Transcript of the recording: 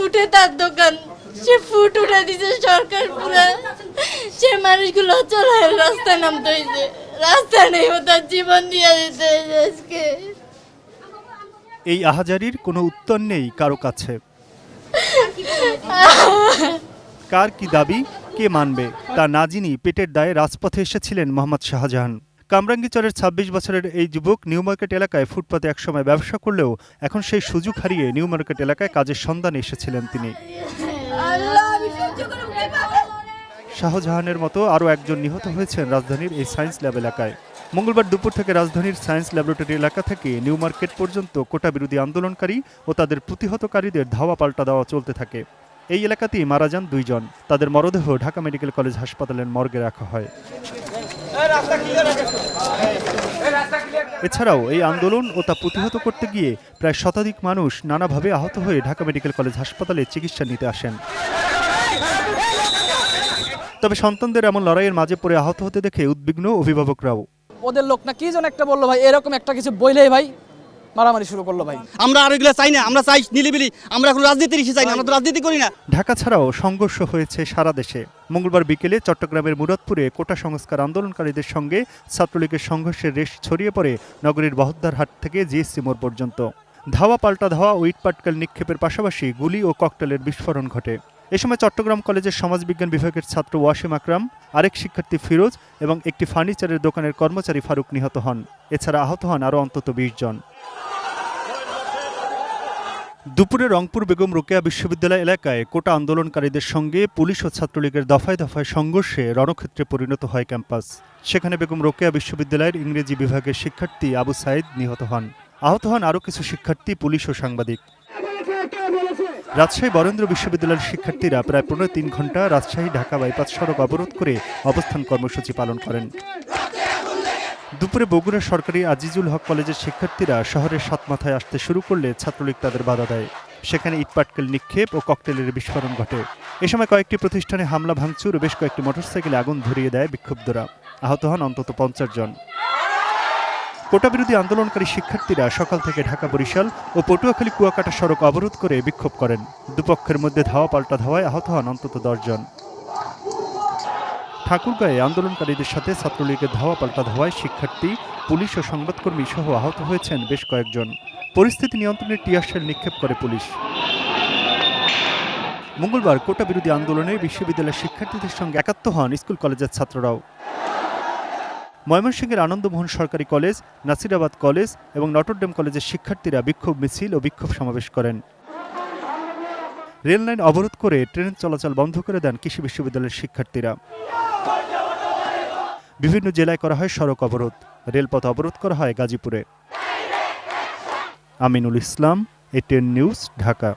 ফুটে তার দোকান, সে ফুট উঠে দিছে সরকার পুরা। সে মানুষগুলো চলে রাস্তায় নামতে হয়েছে, রাস্তা নেই, ও তার জীবন দিয়ে দিতে হয়েছে আজকে। এই আহাজারির কোনো উত্তর নেই কারো কাছে। কার কি দাবি, কে মানবে তা না জেনেই পেটের দায়ে রাজপথে এসেছিলেন মোহাম্মদ শাহজাহান। কামরাঙ্গীরচরের ২৬ বছরের এই যুবক নিউ মার্কেট এলাকায় ফুটপাতে একসময় ব্যবসা করলেও এখন সেই সুযোগ হারিয়ে নিউ মার্কেট এলাকায় কাজের সন্ধানে এসেছিলেন তিনি। শাহজাহানের মতো আরও একজন নিহত হয়েছেন রাজধানীর এই সায়েন্স ল্যাব এলাকায়। মঙ্গলবার দুপুর থেকে রাজধানীর সায়েন্স ল্যাবরেটরি এলাকা থেকে নিউ মার্কেট পর্যন্ত কোটা বিরোধী আন্দোলনকারী ও তাদের প্রতিহতকারীদের ধাওয়া পাল্টা দেওয়া চলতে থাকে। এই এলাকাতেই মারা যান ২ জন। তাদের মরদেহ ঢাকা মেডিকেল কলেজ হাসপাতালের মর্গে রাখা হয়। এছাড়াও এই আন্দোলন ও তা প্রতিহত করতে গিয়ে প্রায় শতাধিক মানুষ নানাভাবে আহত হয়ে ঢাকা মেডিকেল কলেজ হাসপাতালে চিকিৎসা নিতে আসেন। তবে সন্তানদের এমন লড়াইয়ের মাঝে পড়ে আহত হতে দেখে উদ্বিগ্ন অভিভাবকরাও। ওদের লোক না কি যেন একটা বললো ভাই, এরকম একটা কিছু বইলেই ভাই মারামারি শুরু করলো ভাই। আমরা আর এগুলো চাই না, আমরা চাই নিলিবিলি, আমরা কোনো রাজনীতির ইস্যু চাই না, আমরা তো রাজনীতি করি না। ঢাকা ছাড়াও সংঘর্ষ হয়েছে সারা দেশে। মঙ্গলবার বিকেলে চট্টগ্রামের মুরাদপুরে কোটা সংস্কার আন্দোলনকারীদের সঙ্গে ছাত্রলীগের সংঘর্ষের রেশ ছড়িয়ে পড়ে নগরীর বহদ্দারহাট থেকে জিএসসি মোড় পর্যন্ত। ধাওয়া পাল্টা ধাওয়া ও ইটপাটকেল নিক্ষেপের পাশাপাশি গুলি ও ককটেলের বিস্ফোরণ ঘটে। এ সময় চট্টগ্রাম কলেজের সমাজবিজ্ঞান বিভাগের ছাত্র ওয়াসিম আকরাম, আরেক শিক্ষার্থী ফিরোজ এবং একটি ফার্নিচারের দোকানের কর্মচারী ফারুক নিহত হন। এছাড়া আহত হন আরও অন্তত ২০ জন। দুপুরে রংপুর বেগম রোকেয়া বিশ্ববিদ্যালয় এলাকায় কোটা আন্দোলনকারীদের সঙ্গে পুলিশ ও ছাত্রলীগের দফায় দফায় সংঘর্ষে রণক্ষেত্রে পরিণত হয় ক্যাম্পাস। সেখানে বেগম রোকেয়া বিশ্ববিদ্যালয়ের ইংরেজি বিভাগের শিক্ষার্থী আবু সাইদ নিহত হন। আহত হন আরও কিছু শিক্ষার্থী, পুলিশ ও সাংবাদিক। রাজশাহী বরেন্দ্র বিশ্ববিদ্যালয়ের শিক্ষার্থীরা প্রায় ৩ ঘণ্টা রাজশাহী ঢাকা বাইপাস সড়ক অবরোধ করে অবস্থান কর্মসূচি পালন করেন। দুপুরে বগুড়া সরকারি আজিজুল হক কলেজের শিক্ষার্থীরা শহরের সাতমাথায় আসতে শুরু করলে ছাত্রলীগ তাদের বাধা দেয়। সেখানে ইটপাটকেল নিক্ষেপ ও ককটেলের বিস্ফোরণ ঘটে। এ সময় কয়েকটি প্রতিষ্ঠানে হামলা ভাঙচুর ও বেশ কয়েকটি মোটরসাইকেলে আগুন ধরিয়ে দেয় বিক্ষুব্ধরা। আহত হন অন্তত ৫০ জন। কোটা বিরোধী আন্দোলনকারী শিক্ষার্থীরা সকাল থেকে ঢাকা বরিশাল ও পটুয়াখালী কুয়াকাটা সড়ক অবরোধ করে বিক্ষোভ করেন। দুপক্ষের মধ্যে ধাওয়া পাল্টা ধাওয়ায় আহত হন অন্তত ১০ জন। ঠাকুরগাঁয়ে আন্দোলনকারীদের সাথে ছাত্রলীগের ধাওয়া পাল্টা ধাওয়ায় শিক্ষার্থী, পুলিশ ও সংবাদকর্মী সহ আহত হয়েছেন বেশ কয়েকজন। পরিস্থিতি নিয়ন্ত্রণে টিয়ারশেল নিক্ষেপ করে পুলিশ। মঙ্গলবার কোটা বিরোধী আন্দোলনে বিশ্ববিদ্যালয়ের শিক্ষার্থীদের সঙ্গে একাত্ম হন স্কুল কলেজের ছাত্ররাও। ময়মনসিংহের আনন্দমোহন সরকারি কলেজ, নাসিরাবাদ কলেজ এবং নটরডেম কলেজের শিক্ষার্থীরা বিক্ষোভ মিছিল ও বিক্ষোভ সমাবেশ করেন। রেললাইন অবরোধ করে ট্রেন চলাচল বন্ধ করে দেন কৃষি বিশ্ববিদ্যালয়ের শিক্ষার্থীরা। বিভিন্ন জেলায় করা হয় সড়ক অবরোধ। রেলপথ অবরোধ করা হয় গাজীপুরে। Aminul Islam, ATN news, Dhaka.